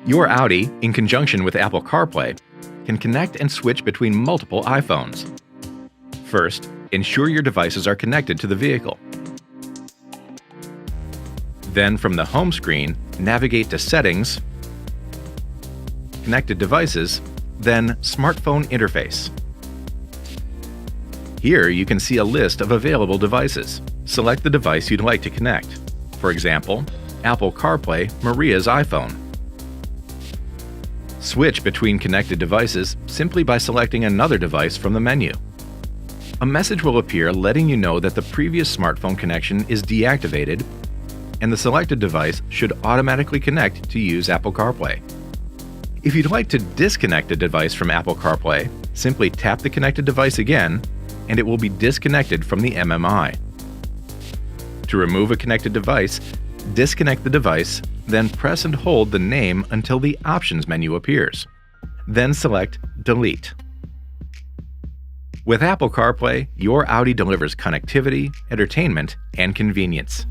Your Audi, in conjunction with Apple CarPlay, can connect and switch between multiple iPhones. First, ensure your devices are connected to the vehicle. Then from the home screen, navigate to Settings, Connected Devices, then Smartphone Interface. Here you can see a list of available devices. Select the device you'd like to connect. For example, Apple CarPlay Maria's iPhone. Switch between connected devices simply by selecting another device from the menu. A message will appear letting you know that the previous smartphone connection is deactivated and the selected device should automatically connect to use Apple CarPlay. If you'd like to disconnect a device from Apple CarPlay, simply tap the connected device again and it will be disconnected from the MMI. To remove a connected device, disconnect the device, then press and hold the name until the Options menu appears. Then select Delete. With Apple CarPlay, your Audi delivers connectivity, entertainment, and convenience.